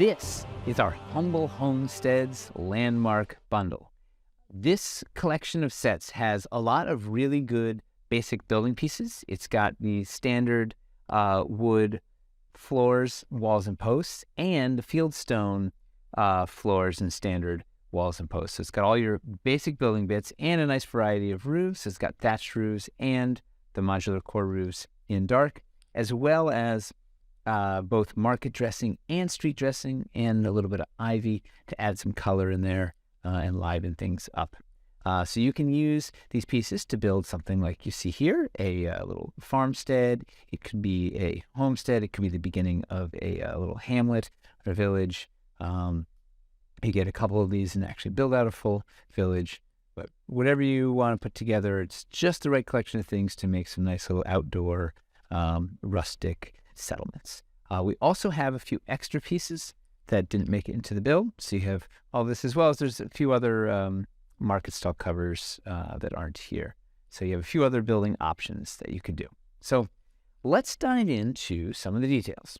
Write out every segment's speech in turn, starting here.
This is our Humble Homesteads Landmark Bundle. This collection of sets has a lot of really good basic building pieces. It's got the standard wood floors, walls, and posts, and the fieldstone floors and standard walls and posts. So it's got all your basic building bits and a nice variety of roofs. It's got thatched roofs and the modular core roofs in dark, as well as both market dressing and street dressing, and a little bit of ivy to add some color in there and liven things up. So you can use these pieces to build something like you see here, a little farmstead. It could be a homestead. It could be the beginning of a little hamlet or village. You get a couple of these and actually build out a full village. But whatever you want to put together, it's just the right collection of things to make some nice little outdoor rustic settlements. We also have a few extra pieces that didn't make it into the build. So you have all this, as well as there's a few other market stall covers that aren't here. So you have a few other building options that you could do. So let's dive into some of the details.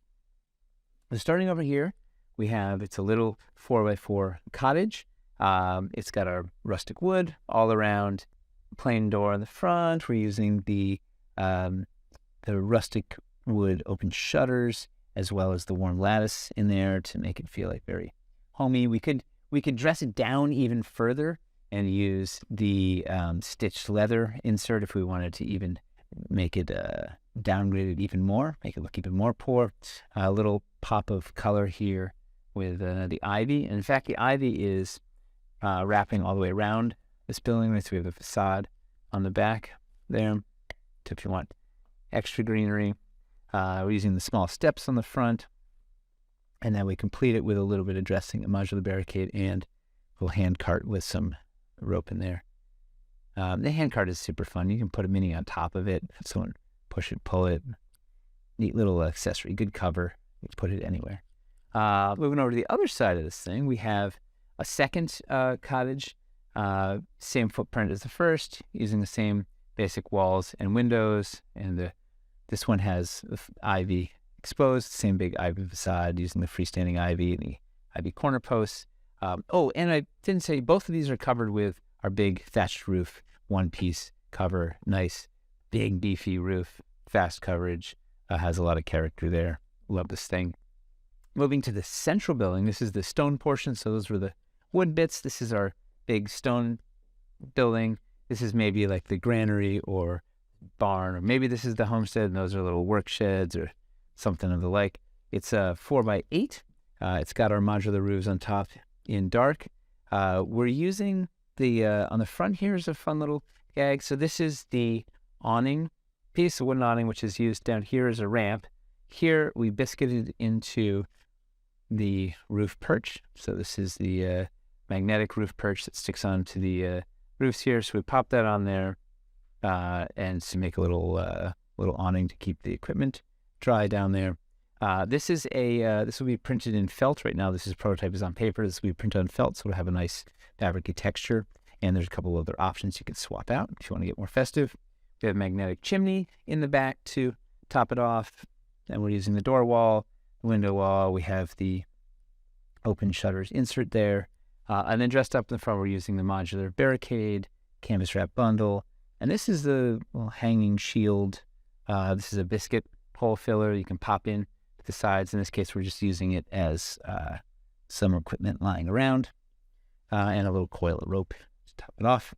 Starting over here, we have, it's a little 4x4 cottage. It's got our rustic wood all around, plain door on the front. We're using the rustic wood open shutters, as well as the warm lattice in there to make it feel like very homey. We could dress it down even further and use the stitched leather insert if we wanted to even make it downgraded even more, make it look even more poor. A little pop of color here with the ivy. And in fact, the ivy is wrapping all the way around this building. So we have the facade on the back there. So if you want extra greenery, we're using the small steps on the front, and then we complete it with a little bit of dressing, a modular barricade, and a little hand cart with some rope in there. The hand cart is super fun. You can put a mini on top of it. If someone push it, pull it. Neat little accessory, good cover. You can put it anywhere. Moving over to the other side of this thing, we have a second cottage, same footprint as the first, using the same basic walls and windows, and this one has ivy exposed, same big ivy facade, using the freestanding ivy and the ivy corner posts. Oh, and I didn't say, both of these are covered with our big thatched roof, one-piece cover, nice, big, beefy roof, fast coverage, has a lot of character there. Love this thing. Moving to the central building, this is the stone portion, so those were the wood bits. This is our big stone building. This is maybe like the granary or barn, or maybe this is the homestead, and those are little work sheds or something of the like. It's a 4x8. It's got our modular roofs on top in dark. We're using the, on the front here is a fun little gag. So this is the awning piece, a wooden awning, which is used down here as a ramp. Here we biscuited into the roof perch. So this is the magnetic roof perch that sticks onto the roofs here. So we pop that on there and to make a little awning to keep the equipment dry down there. This is this will be printed in felt right now. This prototype is on paper. This will be printed on felt, so it'll have a nice fabricy texture. And there's a couple of other options you can swap out if you want to get more festive. We have a magnetic chimney in the back to top it off. And we're using the door wall, the window wall. We have the open shutters insert there. And then dressed up in the front, we're using the modular barricade, canvas wrap bundle. And this is the hanging shield. This is a biscuit hole filler you can pop in to the sides. In this case, we're just using it as some equipment lying around, and a little coil of rope to top it off.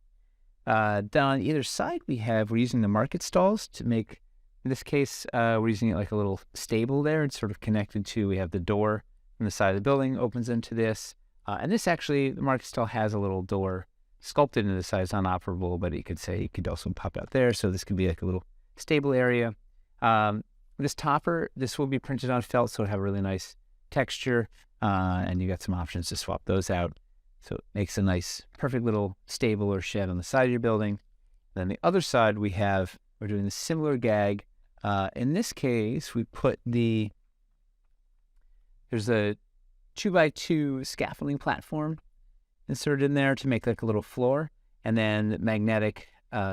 Down either side, we're using the market stalls to make, in this case, we're using it like a little stable there. It's sort of connected to, we have the door from the side of the building opens into this. And this actually, the market stall has a little door sculpted into the side. It's unoperable, but you could also pop out there. So this could be like a little stable area. This topper, this will be printed on felt, so it'll have a really nice texture. And you got some options to swap those out. So it makes a nice, perfect little stable or shed on the side of your building. Then the other side, we're doing a similar gag. In this case, we put there's a 2x2 scaffolding platform inserted in there to make like a little floor, and then magnetic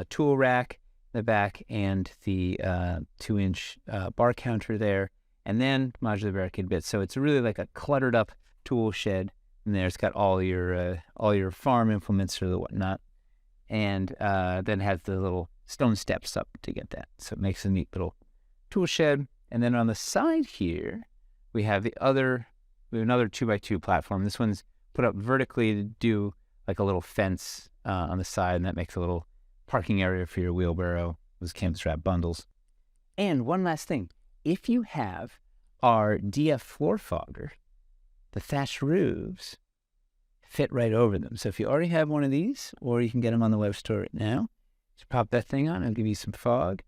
tool rack in the back, and the 2-inch bar counter there, and then modular barricade bits. So it's really like a cluttered up tool shed in there. It's got all your farm implements or the whatnot, and then has the little stone steps up to get that. So it makes a neat little tool shed. And then on the side here, we have another 2x2 platform. This one's put up vertically to do like a little fence on the side, and that makes a little parking area for your wheelbarrow, those camp strap bundles. And one last thing, if you have our DF floor fogger, the thatched roofs fit right over them. So if you already have one of these, or you can get them on the web store right now, just pop that thing on, it'll give you some fog,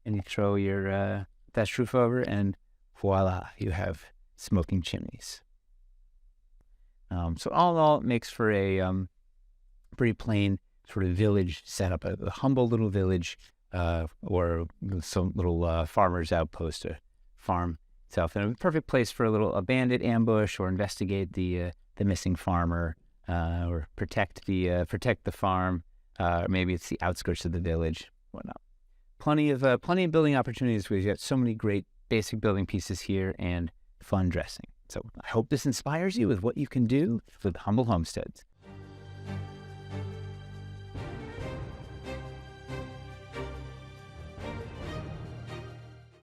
and you throw your thatched roof over, and voila, you have smoking chimneys. So all in all, it makes for a pretty plain sort of village setup, a humble little village, or some little farmer's outpost, a farm itself, and a perfect place for a little bandit ambush, or investigate the missing farmer, or protect the farm. Maybe it's the outskirts of the village, whatnot. Plenty of building opportunities. We've got so many great basic building pieces here and fun dressing. So I hope this inspires you with what you can do with Humble Homesteads.